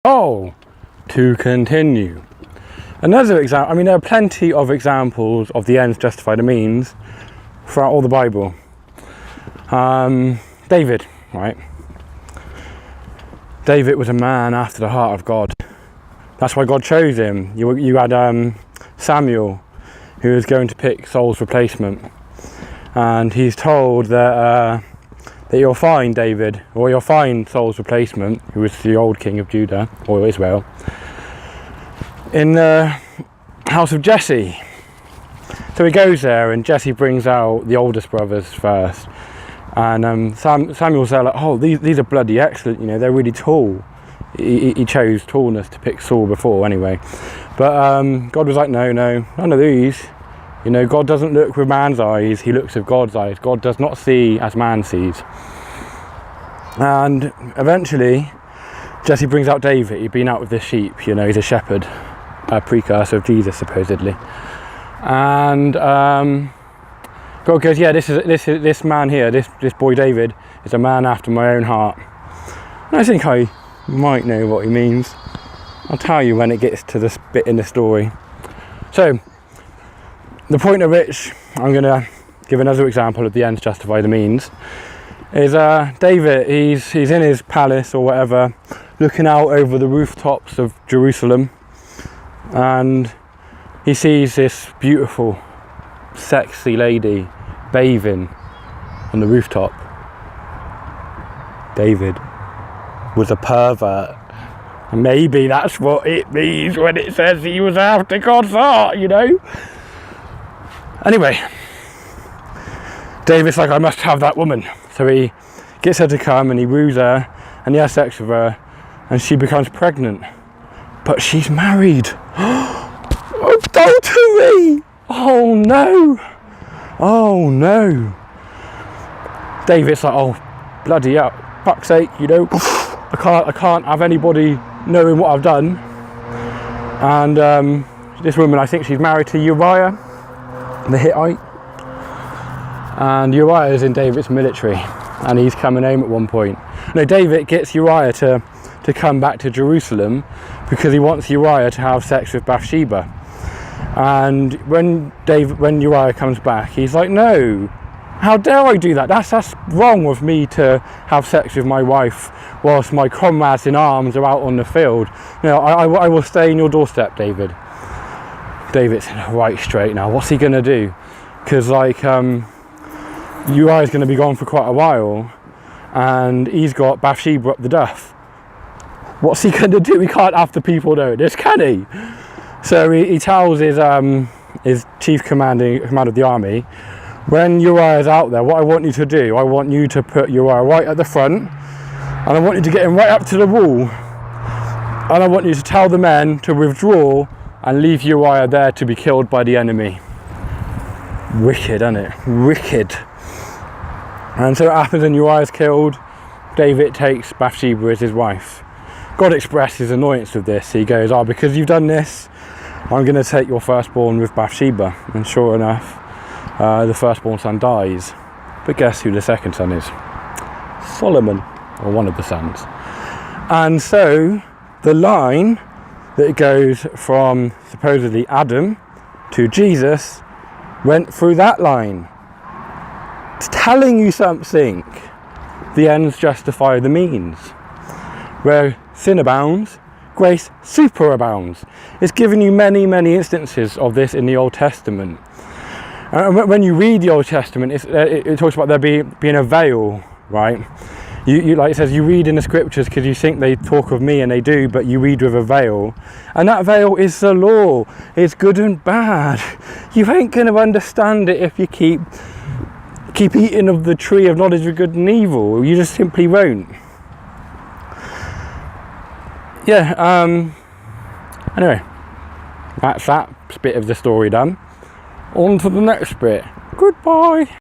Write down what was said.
Oh, to continue. Another example, I mean, there are plenty of examples of the ends justify the means throughout all the Bible. David, right? David was a man after the heart of God. That's why God chose him. You had Samuel, who was going to pick Saul's replacement. And he's told that you'll find David, or you'll find Saul's replacement, who was the old king of Judah, or Israel, in the house of Jesse. So he goes there, and Jesse brings out the oldest brothers first. And Samuel's there like, oh, these are bloody excellent, you know, they're really tall. He chose tallness to pick Saul before anyway. But God was like, no, none of these. You know, God doesn't look with man's eyes, he looks with God's eyes. God does not see as man sees. And eventually, Jesse brings out David. He'd been out with the sheep, you know, he's a shepherd, a precursor of Jesus, supposedly. And God goes, yeah, this man here, this boy David, is a man after my own heart. And I think I might know what he means. I'll tell you when it gets to this bit in the story. So, the point at which I'm going to give another example of the ends justify the means is David, he's in his palace or whatever, looking out over the rooftops of Jerusalem, and he sees this beautiful, sexy lady bathing on the rooftop. David was a pervert. Maybe that's what it means when it says he was after God's heart, you know? Anyway, David's like, I must have that woman. So he gets her to come and he woos her and he has sex with her and she becomes pregnant. But she's married. Adultery! Oh no! Oh no! David's like, oh bloody hell, fuck's sake, you know, I can't have anybody knowing what I've done. And this woman, I think she's married to Uriah the Hittite, and Uriah is in David's military, and he's coming home at one point. No, David gets Uriah to come back to Jerusalem because he wants Uriah to have sex with Bathsheba. And when Uriah comes back, he's like, no, how dare I do that? That's wrong with me to have sex with my wife whilst my comrades in arms are out on the field. No, I will stay in your doorstep, David. David's right straight now. What's he going to do? Because like Uriah's going to be gone for quite a while and he's got Bathsheba up the duff. What's he going to do? He can't have the people know this, can he? So he tells his chief commander of the army, when Uriah's out there, what I want you to do, I want you to put Uriah right at the front and I want you to get him right up to the wall and I want you to tell the men to withdraw and leave Uriah there to be killed by the enemy. Wicked, isn't it? Wicked. And so it happens and Uriah's killed. David takes Bathsheba as his wife. God expressed his annoyance with this. He goes, oh, because you've done this, I'm going to take your firstborn with Bathsheba. And sure enough, the firstborn son dies. But guess who the second son is? Solomon, or one of the sons. And so the line that goes from supposedly Adam to Jesus went through that line. It's telling you something. The ends justify the means. Where sin abounds, grace superabounds. It's given you many, many instances of this in the Old Testament. When you read the Old Testament, it talks about there being a veil, right? You like it says, you read in the scriptures because you think they talk of me, and they do, but you read with a veil. And that veil is the law. It's good and bad. You ain't going to understand it if you keep eating of the tree of knowledge of good and evil. You just simply won't. Yeah, anyway, that's that bit of the story done. On to the next bit. Goodbye.